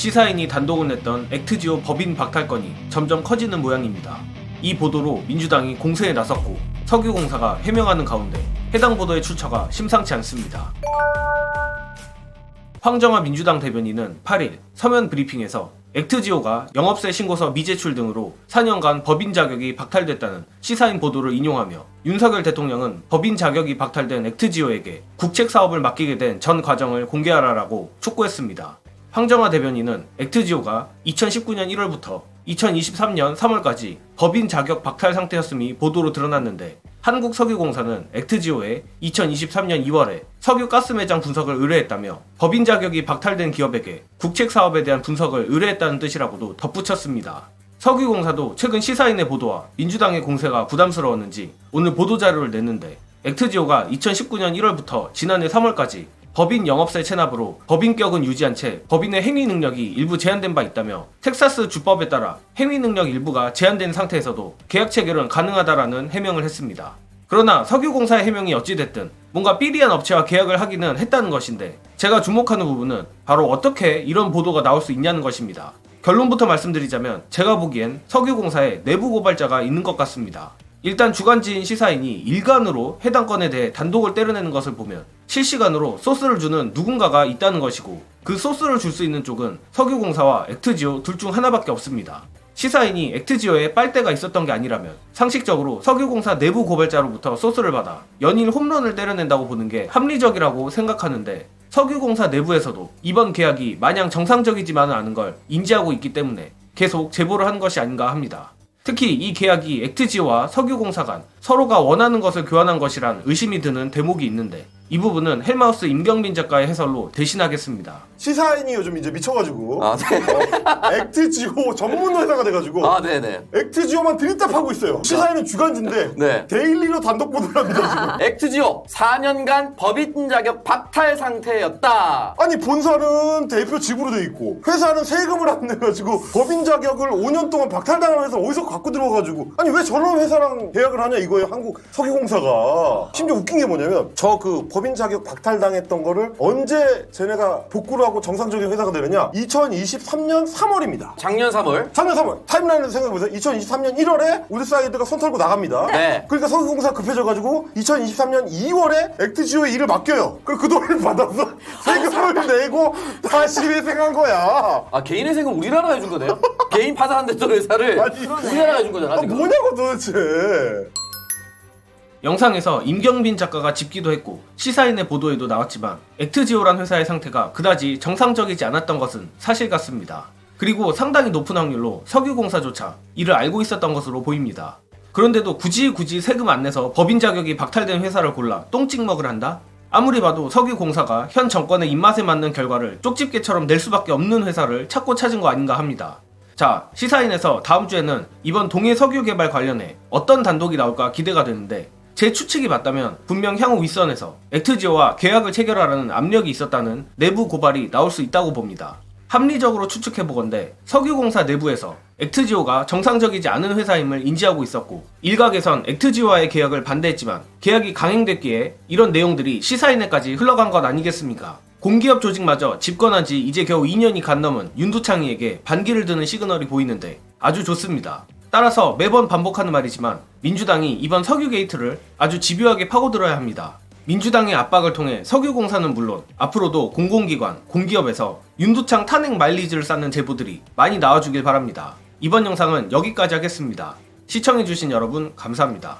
시사인이 단독을 냈던 액트지오 법인 박탈 건이 점점 커지는 모양입니다. 이 보도로 민주당이 공세에 나섰고 석유공사가 해명하는 가운데 해당 보도의 출처가 심상치 않습니다. 황정화 민주당 대변인은 8일 서면 브리핑에서 액트지오가 영업세 신고서 미제출 등으로 4년간 법인 자격이 박탈됐다는 시사인 보도를 인용하며 윤석열 대통령은 법인 자격이 박탈된 액트지오에게 국책 사업을 맡기게 된 전 과정을 공개하라라고 촉구했습니다. 황정화 대변인은 액트지오가 2019년 1월부터 2023년 3월까지 법인 자격 박탈 상태였음이 보도로 드러났는데 한국석유공사는 액트지오에 2023년 2월에 석유가스 매장 분석을 의뢰했다며 법인 자격이 박탈된 기업에게 국책 사업에 대한 분석을 의뢰했다는 뜻이라고도 덧붙였습니다. 석유공사도 최근 시사인의 보도와 민주당의 공세가 부담스러웠는지 오늘 보도자료를 냈는데 액트지오가 2019년 1월부터 지난해 3월까지 법인 영업세 체납으로 법인격은 유지한 채 법인의 행위 능력이 일부 제한된 바 있다며 텍사스 주법에 따라 행위 능력 일부가 제한된 상태에서도 계약 체결은 가능하다라는 해명을 했습니다. 그러나 석유공사의 해명이 어찌됐든 뭔가 삐리한 업체와 계약을 하기는 했다는 것인데 제가 주목하는 부분은 바로 어떻게 이런 보도가 나올 수 있냐는 것입니다. 결론부터 말씀드리자면 제가 보기엔 석유공사에 내부 고발자가 있는 것 같습니다. 일단 주간지인 시사인이 일간으로 해당 건에 대해 단독을 때려내는 것을 보면 실시간으로 소스를 주는 누군가가 있다는 것이고 그 소스를 줄 수 있는 쪽은 석유공사와 액트지오 둘 중 하나밖에 없습니다. 시사인이 액트지오에 빨대가 있었던 게 아니라면 상식적으로 석유공사 내부 고발자로부터 소스를 받아 연일 홈런을 때려낸다고 보는 게 합리적이라고 생각하는데 석유공사 내부에서도 이번 계약이 마냥 정상적이지만은 않은 걸 인지하고 있기 때문에 계속 제보를 한 것이 아닌가 합니다. 특히 이 계약이 액트지오와 석유공사 간 서로가 원하는 것을 교환한 것이란 의심이 드는 대목이 있는데 이 부분은 헬마우스 임경빈 작가의 해설로 대신하겠습니다. 시사인이 요즘 이제 미쳐가지고 네. 액트지오 전문 회사가 돼가지고 네네. 액트지오만 드립답하고 있어요. 시사인은 주간지인데 네. 데일리로 단독 보도를 합니다 지금. 액트지오 4년간 법인 자격 박탈 상태였다. 아니 본사는 대표 지부로 돼 있고 회사는 세금을 안 내가지고 법인 자격을 5년 동안 박탈당하면서 어디서 갖고 들어가가지고 아니 왜 저런 회사랑 계약을 하냐 이거예요. 한국 석유공사가. 심지어 웃긴 게 뭐냐면 저 그 법인 자격 박탈당했던 거를 언제 쟤네가 복구를 하고 정상적인 회사가 되느냐 2023년 3월입니다. 작년 3월. 작년 3월 타임라인을 생각해보세요. 2023년 1월에 우드사이드가 손 털고 나갑니다. 네. 그러니까 석유공사 급해져가지고 2023년 2월에 액트지오에 일을 맡겨요. 그리고 그 돈을 받아서 세금을 내고 다시 회생한 거야. 개인 세금 우리나라가 해준 거네요? 개인 파산됐던 회사를 아니, 우리나라가 해준 거잖아. 지금. 뭐냐고 도대체. 영상에서 임경빈 작가가 짚기도 했고 시사인의 보도에도 나왔지만 액트지오란 회사의 상태가 그다지 정상적이지 않았던 것은 사실 같습니다. 그리고 상당히 높은 확률로 석유공사조차 이를 알고 있었던 것으로 보입니다. 그런데도 굳이 세금 안 내서 법인 자격이 박탈된 회사를 골라 똥찍먹을 한다? 아무리 봐도 석유공사가 현 정권의 입맛에 맞는 결과를 쪽집게처럼 낼 수밖에 없는 회사를 찾고 찾은 거 아닌가 합니다. 자, 시사인에서 다음 주에는 이번 동해 석유 개발 관련해 어떤 단독이 나올까 기대가 되는데 제 추측이 맞다면 분명 향후 윗선에서 액트지오와 계약을 체결하라는 압력이 있었다는 내부 고발이 나올 수 있다고 봅니다. 합리적으로 추측해보건대 석유공사 내부에서 액트지오가 정상적이지 않은 회사임을 인지하고 있었고 일각에선 액트지오와의 계약을 반대했지만 계약이 강행됐기에 이런 내용들이 시사인에까지 흘러간 것 아니겠습니까? 공기업 조직마저 집권한 지 이제 겨우 2년이 간 넘은 윤두창이에게 반기를 드는 시그널이 보이는데 아주 좋습니다. 따라서 매번 반복하는 말이지만 민주당이 이번 석유 게이트를 아주 집요하게 파고들어야 합니다. 민주당의 압박을 통해 석유공사는 물론 앞으로도 공공기관, 공기업에서 윤두창 탄핵 마일리지를 쌓는 제보들이 많이 나와주길 바랍니다. 이번 영상은 여기까지 하겠습니다. 시청해주신 여러분 감사합니다.